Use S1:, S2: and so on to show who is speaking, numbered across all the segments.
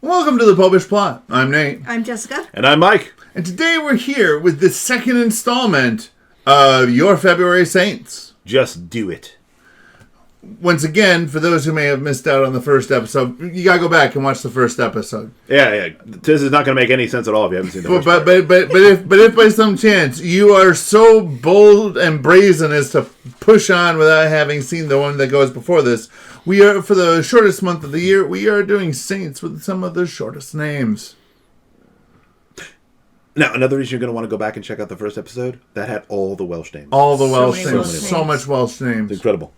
S1: Welcome to the Popish Plot. I'm Nate.
S2: I'm Jessica.
S3: And I'm Mike.
S1: And today we're here with the second installment of Your February Saints.
S3: Just do it.
S1: Once again, for those who may have missed out on the first episode, you gotta go back and watch the first episode.
S3: Yeah. This is not going to make any sense at all if you haven't seen the first part.
S1: But if by some chance you are so bold and brazen as to push on without having seen the one that goes before this, we are, for the shortest month of the year, we are doing saints with some of the shortest names.
S3: Now, another reason you're going to want to go back and check out the first episode, that had all the Welsh names.
S1: All the Welsh
S2: many
S1: names.
S2: Welsh
S1: So
S2: names.
S1: much Welsh names.
S3: It's incredible.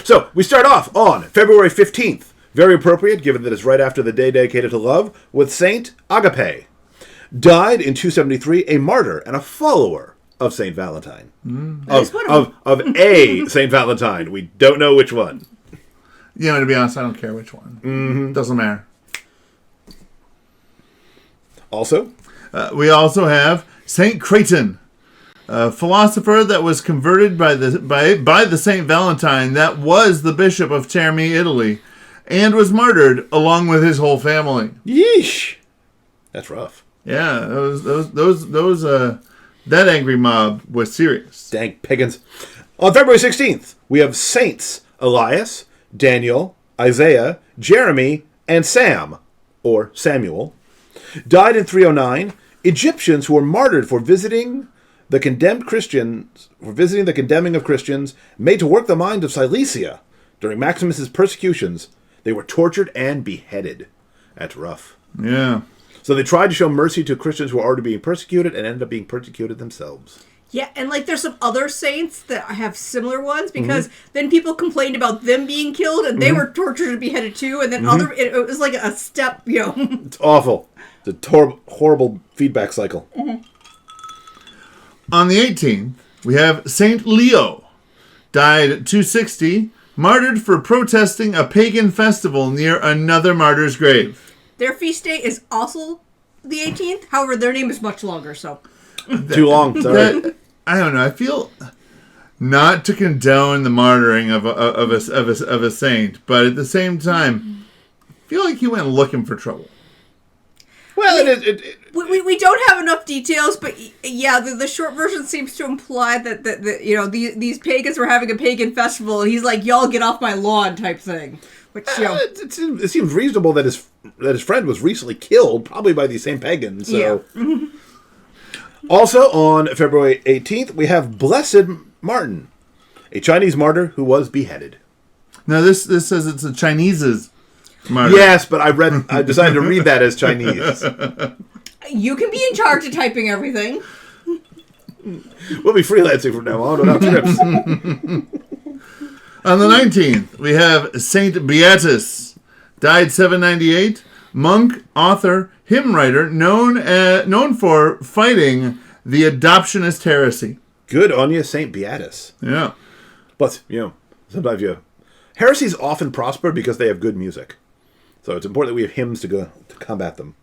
S3: So, we start off on February 15th. Very appropriate, given that it's right after the day dedicated to love, with Saint Agape. Died in 273, a martyr and a follower of Saint Valentine. Of a Saint Valentine. We don't know which one.
S1: You know, to be honest, I don't care which one. Mm-hmm. Doesn't matter.
S3: Also,
S1: we also have Saint Craton, a philosopher that was converted by the Saint Valentine that was the Bishop of Terni, Italy, and was martyred along with his whole family.
S3: yeesh. That's rough.
S1: Yeah, that angry mob was serious.
S3: Dang pagans. On February 16th, we have Saints Elias, Daniel, Isaiah, Jeremy, and Sam, or Samuel. Died in 309. Egyptians who were martyred for visiting the condemning of Christians, made to work the mind of Cilicia. During Maximus's persecutions, they were tortured and beheaded. That's rough.
S1: Yeah.
S3: So they tried to show mercy to Christians who were already being persecuted and ended up being persecuted themselves.
S2: Yeah, and there's some other saints that have similar ones because then people complained about them being killed and they were tortured and beheaded too, and then it was like a step,
S3: It's awful. It's a horrible feedback cycle.
S1: On the 18th, we have Saint Leo, died at 260, martyred for protesting a pagan festival near another martyr's grave.
S2: Their feast day is also the 18th. However, their name is much longer, so.
S3: Too long. Sorry.
S1: I don't know. I feel not to condone the martyring of a saint, but at the same time, I feel like he went looking for trouble.
S3: Well,
S2: We don't have enough details, but yeah, the short version seems to imply that these pagans were having a pagan festival, and he's like, "Y'all get off my lawn," type thing. Which
S3: it seems reasonable that his friend was recently killed, probably by these same pagans. So.
S2: Yeah.
S3: Also, on February 18th, we have Blessed Martin, a Chinese martyr who was beheaded.
S1: Now, this says it's a Chinese's martyr.
S3: Yes, but I decided to read that as Chinese.
S2: You can be in charge of typing everything.
S3: We'll be freelancing from now on without scripts.
S1: On the 19th, we have Saint Beatus, died 798, monk, author, hymn writer, known for fighting the adoptionist heresy.
S3: Good on you, Saint Beatus.
S1: Yeah.
S3: But, sometimes heresies often prosper because they have good music. So it's important that we have hymns to combat them.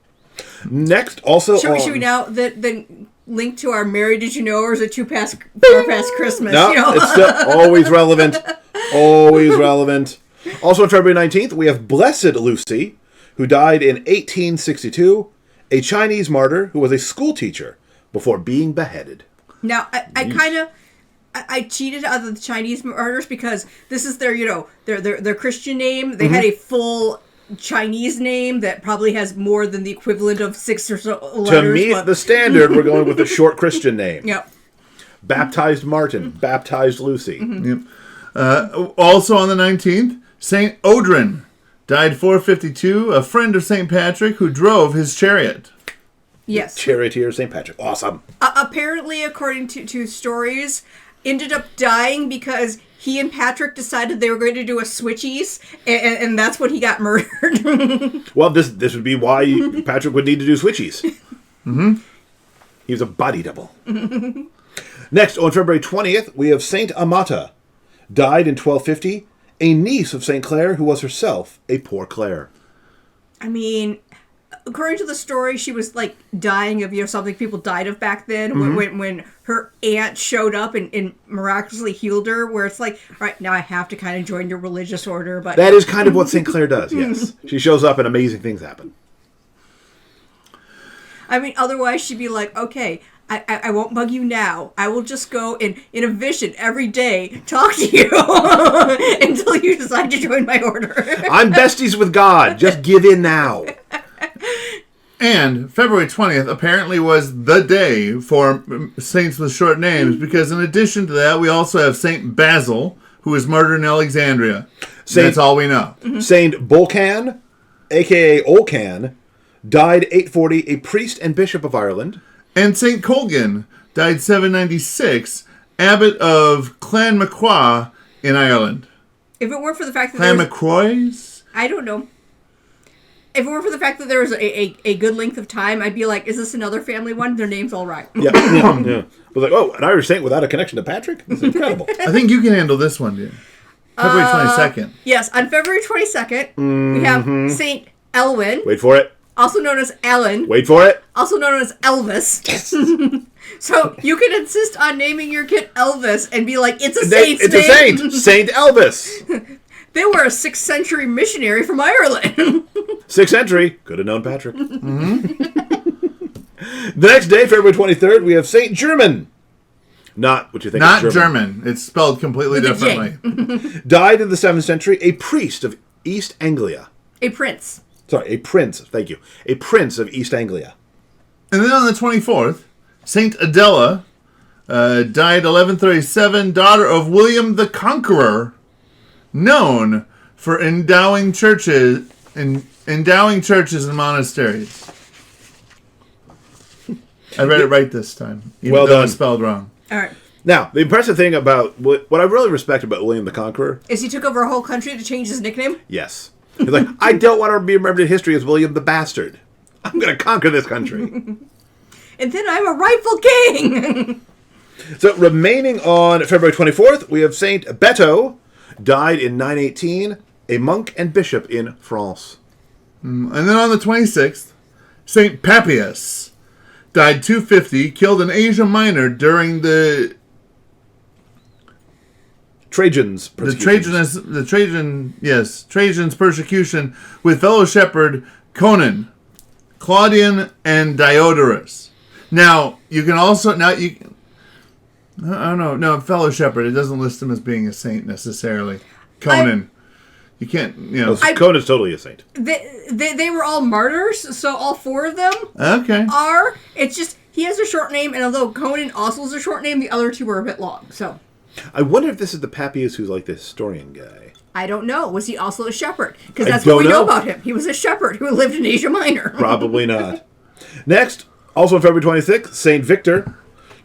S3: Next, also
S2: Should we now then link to our Mary Did You Know, or is it far past Christmas?
S3: No, it's still always relevant. Always relevant. Also on February 19th, we have Blessed Lucy, who died in 1862, a Chinese martyr who was a school teacher before being beheaded.
S2: Now, I cheated out of the Chinese martyrs because this is their Christian name. They had a full Chinese name that probably has more than the equivalent of 6 or so letters.
S3: To meet the standard, we're going with a short Christian name.
S2: Yep.
S3: Baptized Martin, baptized Lucy.
S1: Yep. Also on the 19th, Saint Odran, died 452, a friend of Saint Patrick who drove his chariot.
S2: Yes.
S3: Charioteer St. Patrick. Awesome.
S2: Apparently, according to stories, ended up dying because he and Patrick decided they were going to do a switchies, and that's when he got murdered.
S3: Well, this would be why Patrick would need to do switchies. Mm-hmm. He was a body double. Next, on February 20th, we have Saint Amata, died in 1250, a niece of Saint Clare who was herself a poor Clare.
S2: I mean, according to the story, she was like dying of something people died of back then. When her aunt showed up and miraculously healed her. Where it's like, all right, now I have to kind of join your religious order. But
S3: that is kind of what Saint Clare does. Yes, she shows up and amazing things happen.
S2: I mean, otherwise she'd be like, okay, I won't bug you now. I will just go in a vision every day, talk to you until you decide to join my order.
S3: I'm besties with God. Just give in now.
S1: And February 20th apparently was the day for saints with short names, because in addition to that, we also have Saint Basil, who was murdered in Alexandria. That's all we know.
S3: Saint Bolcan AKA Olcan died 840, a priest and bishop of Ireland.
S1: And Saint Colgan died 796, abbot of Clanmacroix in Ireland.
S2: If it weren't for the fact that
S1: Clanmacroix?
S2: I don't know. If it weren't for the fact that there was a good length of time, I'd be like, is this another family one? Their name's all right.
S3: Yeah. I was like, oh, an Irish saint without a connection to Patrick? That's incredible.
S1: I think you can handle this one, dude. February 22nd.
S2: Yes, on February 22nd, we have Saint Elwin.
S3: Wait for it.
S2: Also known as Alan.
S3: Wait for it.
S2: Also known as Elvis. Yes. So you can insist on naming your kid Elvis and be like, it's a saint's name.
S3: It's a saint. Saint Elvis.
S2: They were a 6th century missionary from Ireland.
S3: 6th century. Could have known Patrick. The next day, February 23rd, we have Saint Jurmin. Not what you think.
S1: Not German. It's spelled completely differently.
S3: Died in the 7th century, a priest of East Anglia.
S2: A prince.
S3: Sorry, a prince. Thank you. A prince of East Anglia.
S1: And then on the 24th, Saint Adela died 1137, daughter of William the Conqueror, known for endowing churches and monasteries. I read it right this time, even
S3: well
S1: though
S3: done.
S1: it's spelled wrong.
S2: All right.
S3: Now, the impressive thing about what I really respect about William the Conqueror
S2: is he took over a whole country to change his nickname?
S3: Yes. He's like, I don't want to be remembered in history as William the Bastard. I'm going to conquer this country.
S2: And then I'm a rightful king.
S3: So, remaining on February 24th, we have Saint Betto, died in 918, a monk and bishop in France.
S1: And then on the 26th, Saint Papias died 250, killed in Asia Minor during the
S3: Trajan's persecution.
S1: Trajan's persecution with fellow shepherd Conan, Claudian, and Diodorus. Now, you can also, I don't know, no, fellow shepherd, it doesn't list him as being a saint necessarily. Conan. You can't,
S3: Conan's totally a saint.
S2: They were all martyrs, so all 4 of them are. It's just, he has a short name, and although Conan also has a short name, the other 2 were a bit long, so.
S3: I wonder if this is the Papias who's like the historian guy.
S2: I don't know. Was he also a shepherd? Because that's what we know about him. He was a shepherd who lived in Asia Minor.
S3: Probably not. Next, also on February 26th, Saint Victor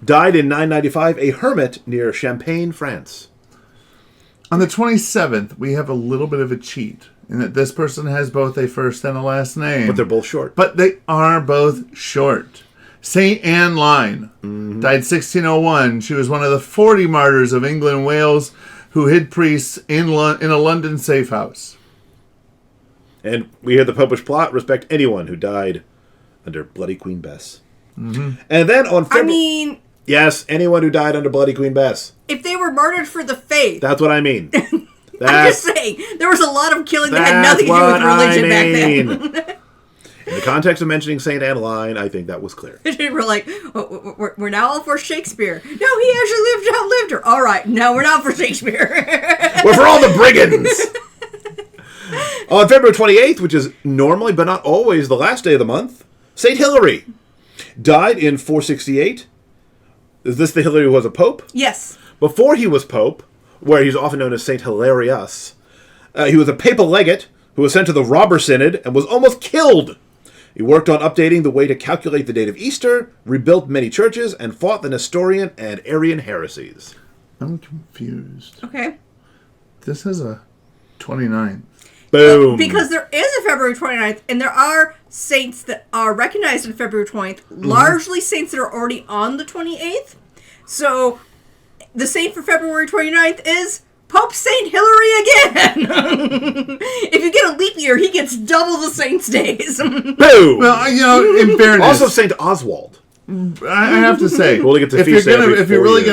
S3: died in 995, a hermit near Champagne, France.
S1: On the 27th, we have a little bit of a cheat in that this person has both a first and a last name.
S3: But they're both short.
S1: But they are both short. Saint Anne Line died 1601. She was one of the 40 martyrs of England and Wales who hid priests in a London safe house.
S3: And we hear the Popish plot, respect anyone who died under Bloody Queen Bess. And then on February... Yes, anyone who died under Bloody Queen Bess.
S2: If they were martyred for the faith.
S3: That's what I mean.
S2: I'm just saying, there was a lot of killing that had nothing to do with religion back then.
S3: In the context of mentioning St. Anne Line, I think that was clear.
S2: We're like, we're now all for Shakespeare. No, he actually outlived her. All right, no, we're not for Shakespeare.
S3: We're for all the brigands. On February 28th, which is normally but not always the last day of the month, St. Hilary died in 468. Is this the Hilary who was a pope?
S2: Yes.
S3: Before he was pope, where he's often known as St. Hilarius, he was a papal legate who was sent to the robber synod and was almost killed. He worked on updating the way to calculate the date of Easter, rebuilt many churches, and fought the Nestorian and Arian heresies.
S1: I'm confused.
S2: Okay.
S1: This is a 29th.
S3: Boom.
S2: Well, because there is a February 29th, and there are saints that are recognized on February 20th, largely saints that are already on the 28th. So, the saint for February 29th is Pope St. Hilary again. If you get a leap year, he gets double the saints' days.
S3: Boom.
S1: Well, in fairness,
S3: also St. Oswald.
S1: I have to say,
S3: we'll get to
S1: if you're really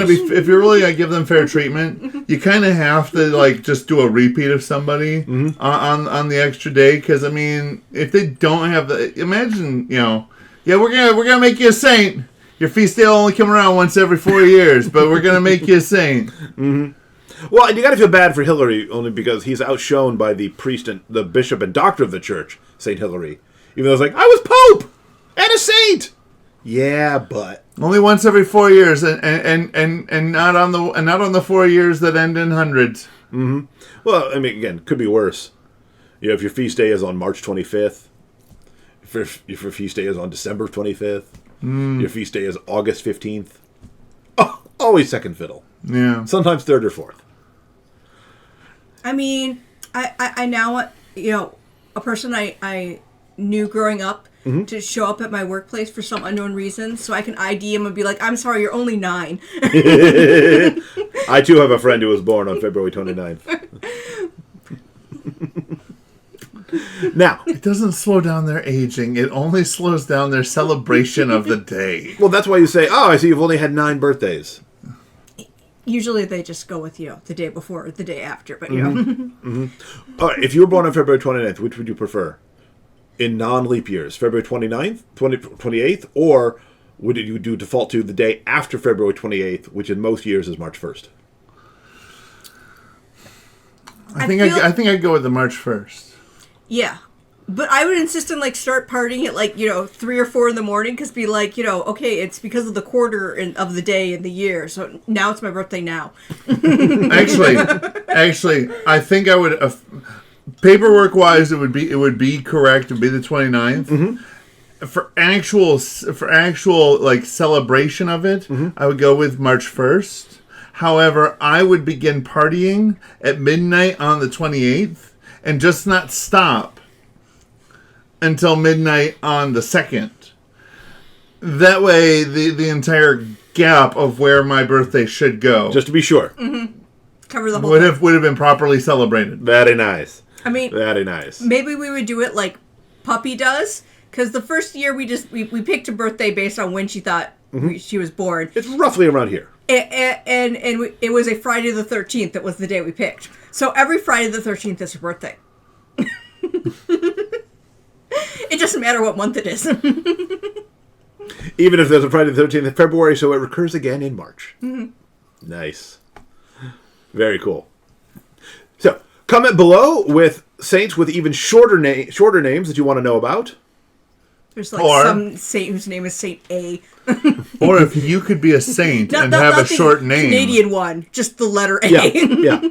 S1: gonna give them fair treatment, you kind of have to just do a repeat of somebody on the extra day, because I mean, if they don't have imagine Yeah, we're gonna make you a saint. Your feast day will only come around once every 4 years, but we're gonna make you a saint.
S3: Mm-hmm. Well, and you got to feel bad for Hilary only because he's outshone by the priest and the bishop and doctor of the church, Saint Hilary. Even though it's like, I was pope and a saint. Yeah, but
S1: only once every 4 years, and not on the 4 years that end in hundreds.
S3: Mm-hmm. Well, I mean, again, could be worse. You know, if your feast day is on March 25th, if your feast day is on December 25th, your feast day is August 15th. Oh, always second fiddle.
S1: Yeah.
S3: Sometimes third or fourth.
S2: I mean, I now, a person I knew growing up to show up at my workplace for some unknown reason, so I can ID him and be like, I'm sorry, you're only 9.
S3: I, too, have a friend who was born on February 29th. Now,
S1: it doesn't slow down their aging. It only slows down their celebration of the day.
S3: Well, that's why you say, oh, I see you've only had 9 birthdays.
S2: Usually they just go with, the day before or the day after, but,
S3: All right, if you were born on February 29th, which would you prefer? In non-leap years, February 29th, 28th, or would you do default to the day after February 28th, which in most years is March 1st?
S1: I think I'd go with the March 1st.
S2: Yeah. But I would insist on, start partying at, 3 or 4 in the morning, because be like, okay, it's because of the quarter of the day in the year, so now it's my birthday now.
S1: Actually, I think I would, paperwork-wise, it would be correct. It would be the 29th. Mm-hmm. For actual, celebration of it, I would go with March 1st. However, I would begin partying at midnight on the 28th, and just not stop until midnight on the 2nd. That way, the entire gap of where my birthday should go,
S3: just to be sure,
S2: cover the whole
S1: would have been properly celebrated.
S3: Very nice.
S2: I mean,
S3: very nice.
S2: Maybe we would do it like Puppy does, because the first year we picked a birthday based on when she thought she was born.
S3: It's roughly around here.
S2: And it was a Friday the 13th that was the day we picked. So every Friday the 13th is her birthday. It doesn't matter what month it is.
S3: Even if there's a Friday the 13th of February, so it recurs again in March. Mm-hmm. Nice. Very cool. So, comment below with saints with even shorter names that you want to know about.
S2: There's some saint whose name is Saint A.
S1: Or if you could be a saint and have a short name.
S2: Canadian one, just the letter A.
S3: Yeah.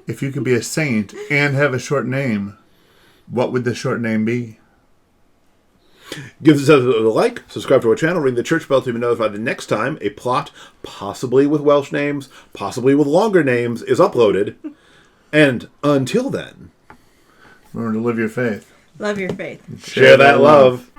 S1: If you could be a saint and have a short name, what would the short name be?
S3: Give us a like, subscribe to our channel, ring the church bell to be notified the next time a plot, possibly with Welsh names, possibly with longer names, is uploaded. And until then,
S1: remember to live your faith.
S2: Love your faith.
S3: Share that love.